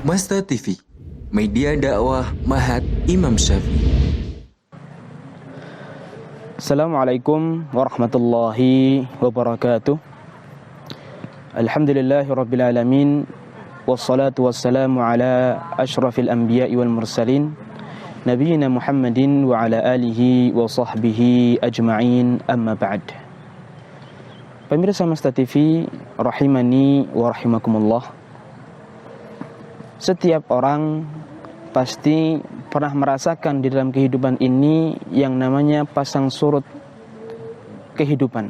Masta TV, media dakwah Mahat Imam Syafi'i. Assalamualaikum warahmatullahi wabarakatuh. Alhamdulillahirabbil alamin, wassalatu wassalamu ala asyrafil anbiya'i wal mursalin, nabiyina Muhammadin wa ala alihi wa sahbihi ajma'in, amma ba'd. Pemirsa Masta TV rahimani wa rahimakumullah. Setiap orang pasti pernah merasakan di dalam kehidupan ini yang namanya pasang surut kehidupan,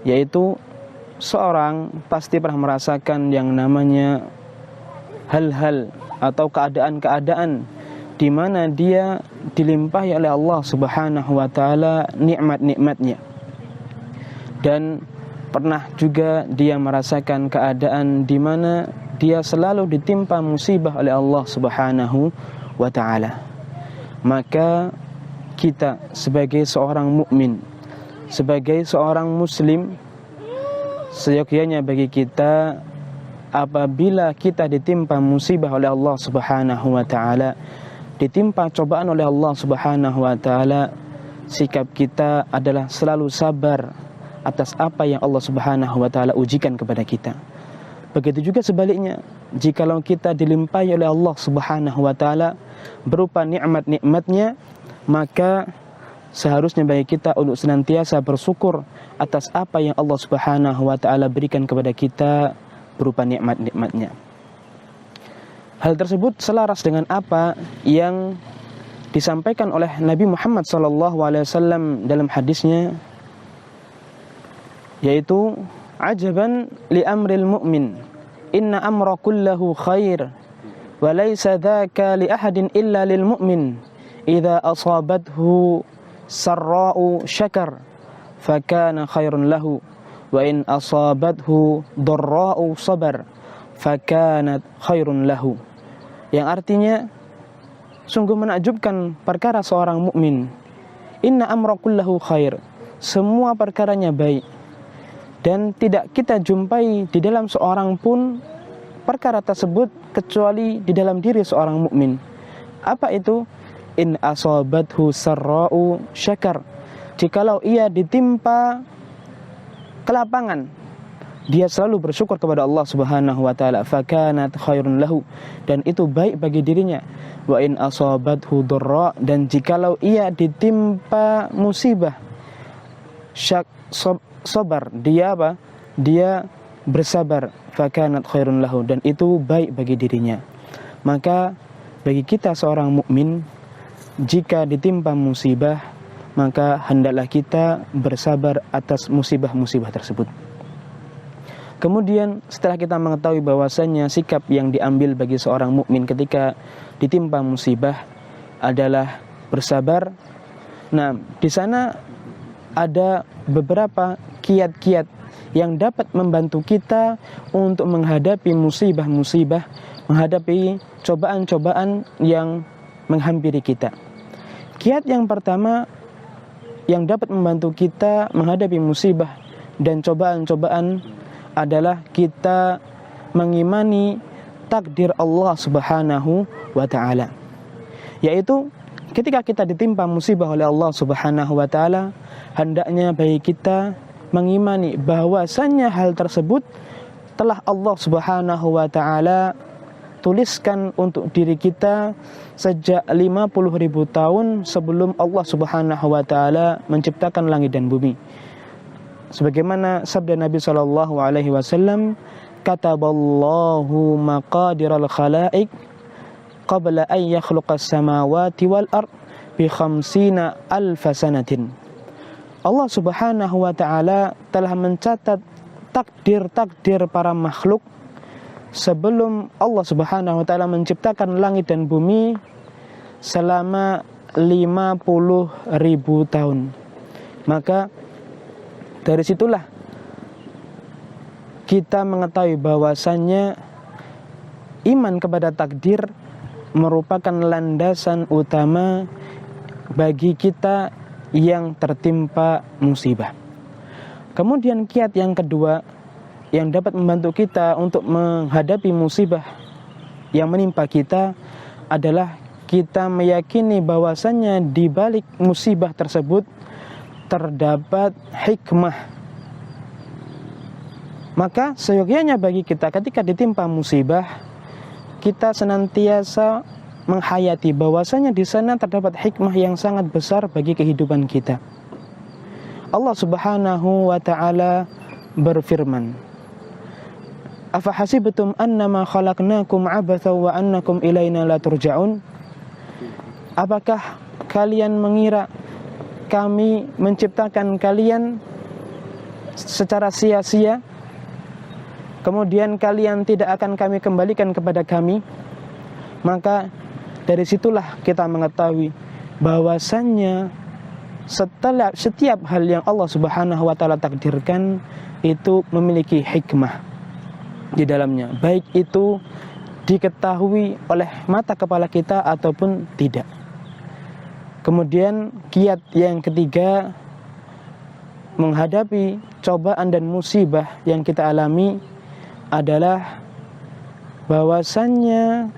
yaitu seorang pasti pernah merasakan yang namanya hal-hal atau keadaan-keadaan di mana dia dilimpahi oleh Allah Subhanahu wa taala nikmat-nikmatnya, dan pernah juga dia merasakan keadaan di mana dia selalu ditimpa musibah oleh Allah Subhanahu wa ta'ala. Maka kita sebagai seorang mukmin, sebagai seorang muslim, seyogyanya bagi kita apabila kita ditimpa musibah oleh Allah Subhanahu wa ta'ala, ditimpa cobaan oleh Allah Subhanahu wa ta'ala, sikap kita adalah selalu sabar atas apa yang Allah Subhanahu wa ta'ala ujikan kepada kita. Begitu juga sebaliknya, jikalau kita dilimpahi oleh Allah Subhanahu wa ta'ala berupa nikmat-nikmatnya, maka seharusnya bagi kita untuk senantiasa bersyukur atas apa yang Allah Subhanahu wa ta'ala berikan kepada kita berupa nikmat-nikmatnya. Hal tersebut selaras dengan apa yang disampaikan oleh Nabi Muhammad SAW dalam hadisnya, yaitu ajaban li amril mu'min, inna amra kullahu khair wa laysa dhaka li ahadin illa lil mu'min, idza asabathu sarra'u syakar fakana khairun lahu wa in asabathu dharra'u sabar fakanat khairun lahu. Yang artinya, sungguh menakjubkan perkara seorang mukmin, inna amra kullahu khair, semua perkaranya baik, dan tidak kita jumpai di dalam seorang pun perkara tersebut kecuali di dalam diri seorang mukmin. Apa itu? In asabathu sarra'u syakar, jikalau ia ditimpa kelapangan, dia selalu bersyukur kepada Allah Subhanahu wa taala, fakanat khairun lahu, dan itu baik bagi dirinya. Wa in asabathu dharra, dan jikalau ia ditimpa musibah, sabar, dia apa? Dia bersabar, fakanat khairun lahu, dan itu baik bagi dirinya. Maka bagi kita seorang mukmin, jika ditimpa musibah, maka hendaklah kita bersabar atas musibah-musibah tersebut. Kemudian setelah kita mengetahui bahwasanya sikap yang diambil bagi seorang mukmin ketika ditimpa musibah adalah bersabar. Nah, di sana ada beberapa kiat-kiat yang dapat membantu kita untuk menghadapi musibah-musibah, menghadapi cobaan-cobaan yang menghampiri kita. Kiat yang pertama yang dapat membantu kita menghadapi musibah dan cobaan-cobaan adalah kita mengimani takdir Allah Subhanahu wa ta'ala, yaitu ketika kita ditimpa musibah oleh Allah Subhanahu wa ta'ala, hendaknya bagi kita mengimani bahwasannya hal tersebut telah Allah Subhanahu wa ta'ala tuliskan untuk diri kita sejak 50.000 tahun sebelum Allah Subhanahu wa ta'ala menciptakan langit dan bumi. Sebagaimana sabda Nabi SAW, kataballahu maqadiral khalaiq qabla an yakhluqas samawati wal ard bi 50,000 sanatin. Allah Subhanahu wa ta'ala telah mencatat takdir-takdir para makhluk sebelum Allah Subhanahu wa ta'ala menciptakan langit dan bumi selama 50.000 tahun. Maka dari situlah kita mengetahui bahwasannya iman kepada takdir merupakan landasan utama bagi kita yang tertimpa musibah. Kemudian kiat yang kedua yang dapat membantu kita untuk menghadapi musibah yang menimpa kita adalah kita meyakini bahwasannya di balik musibah tersebut terdapat hikmah. Maka seyogyanya bagi kita ketika ditimpa musibah, kita senantiasa menghayati bahwasanya di sana terdapat hikmah yang sangat besar bagi kehidupan kita. Allah Subhanahu wa ta'ala berfirman, "Afahasibtum annama khalaqnakum abatha wa annakum ilaina la turja'un?" Apakah kalian mengira kami menciptakan kalian secara sia-sia, kemudian kalian tidak akan kami kembalikan kepada kami? Maka dari situlah kita mengetahui bahwasannya setiap hal yang Allah Subhanahu wa ta'ala takdirkan itu memiliki hikmah di dalamnya, baik itu diketahui oleh mata kepala kita ataupun tidak. Kemudian kiat yang ketiga menghadapi cobaan dan musibah yang kita alami adalah bahwasannya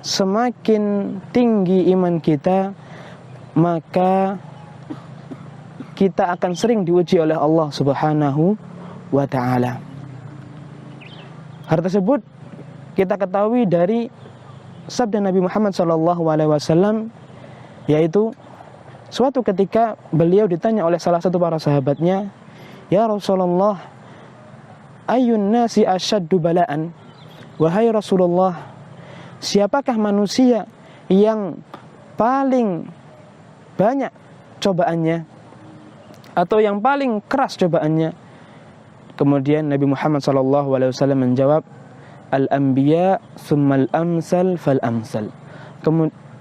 semakin tinggi iman kita, maka kita akan sering diuji oleh Allah Subhanahu wa ta'ala. Hal tersebut kita ketahui dari sabda Nabi Muhammad SAW, yaitu suatu ketika beliau ditanya oleh salah satu para sahabatnya, "Ya Rasulullah, ayyun nasi asyaddu bala'an?" Wahai Rasulullah, siapakah manusia yang paling banyak cobaannya atau yang paling keras cobaannya? Kemudian Nabi Muhammad SAW menjawab, "Al-anbiya tsummal amsal fal amsal."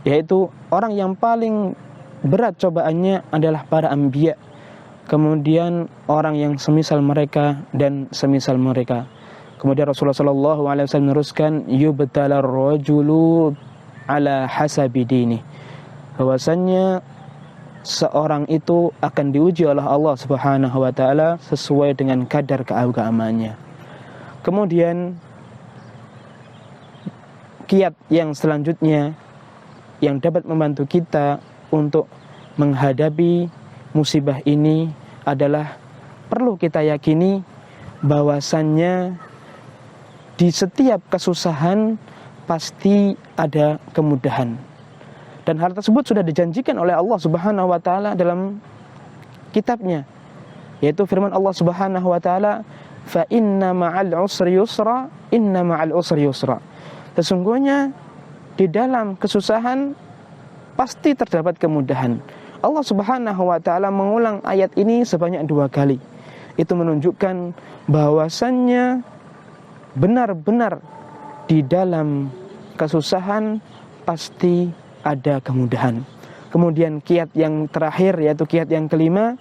Yaitu orang yang paling berat cobaannya adalah para anbiya, kemudian orang yang semisal mereka dan semisal mereka. Kemudian Rasulullah SAW meneruskan, "Yubtalar rajulu ala hasabi dini." Bahwasannya seorang itu akan diuji oleh Allah Subhanahu wa ta'ala sesuai dengan kadar keagamaannya. Kemudian kiat yang selanjutnya yang dapat membantu kita untuk menghadapi musibah ini adalah perlu kita yakini bahwasannya di setiap kesusahan pasti ada kemudahan. Dan hal tersebut sudah dijanjikan oleh Allah Subhanahu wa ta'ala dalam kitabnya, yaitu firman Allah Subhanahu wa ta'ala, "Fa inna ma'al usri yusra, inna ma'al usri yusra." Sesungguhnya di dalam kesusahan pasti terdapat kemudahan. Allah Subhanahu wa ta'ala mengulang ayat ini sebanyak 2 kali. Itu menunjukkan bahwasannya benar-benar di dalam kesusahan pasti ada kemudahan. Kemudian kiat yang terakhir, yaitu kiat yang kelima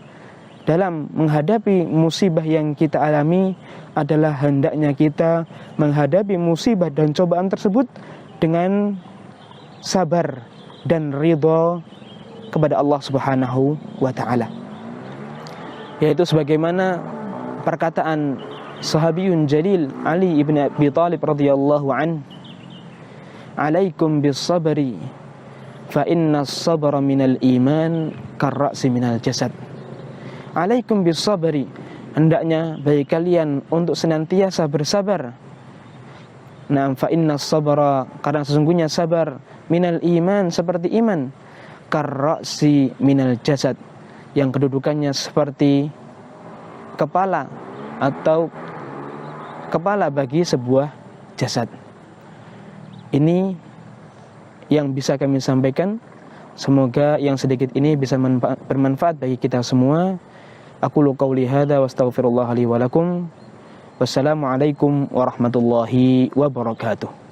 dalam menghadapi musibah yang kita alami adalah hendaknya kita menghadapi musibah dan cobaan tersebut dengan sabar dan ridha kepada Allah Subhanahu wa ta'ala. Yaitu sebagaimana perkataan sahabiyun jalil Ali ibn Abi Thalib radhiyallahu an, "Alaikum bis sabri fa inna as-sabra minal iman karra'si minal jasad." Alaikum bis sabri, hendaknya bagi kalian untuk senantiasa bersabar. Nah, fa inna as-sabra, karena sesungguhnya sabar, minal iman, seperti iman, karra'si minal jasad, yang kedudukannya seperti kepala atau kepala bagi sebuah jasad. Ini yang bisa kami sampaikan. Semoga yang sedikit ini bisa bermanfaat bagi kita semua. Aqulu qauli hadza wa astaghfirullah li wa lakum. Wassalamualaikum warahmatullahi wabarakatuh.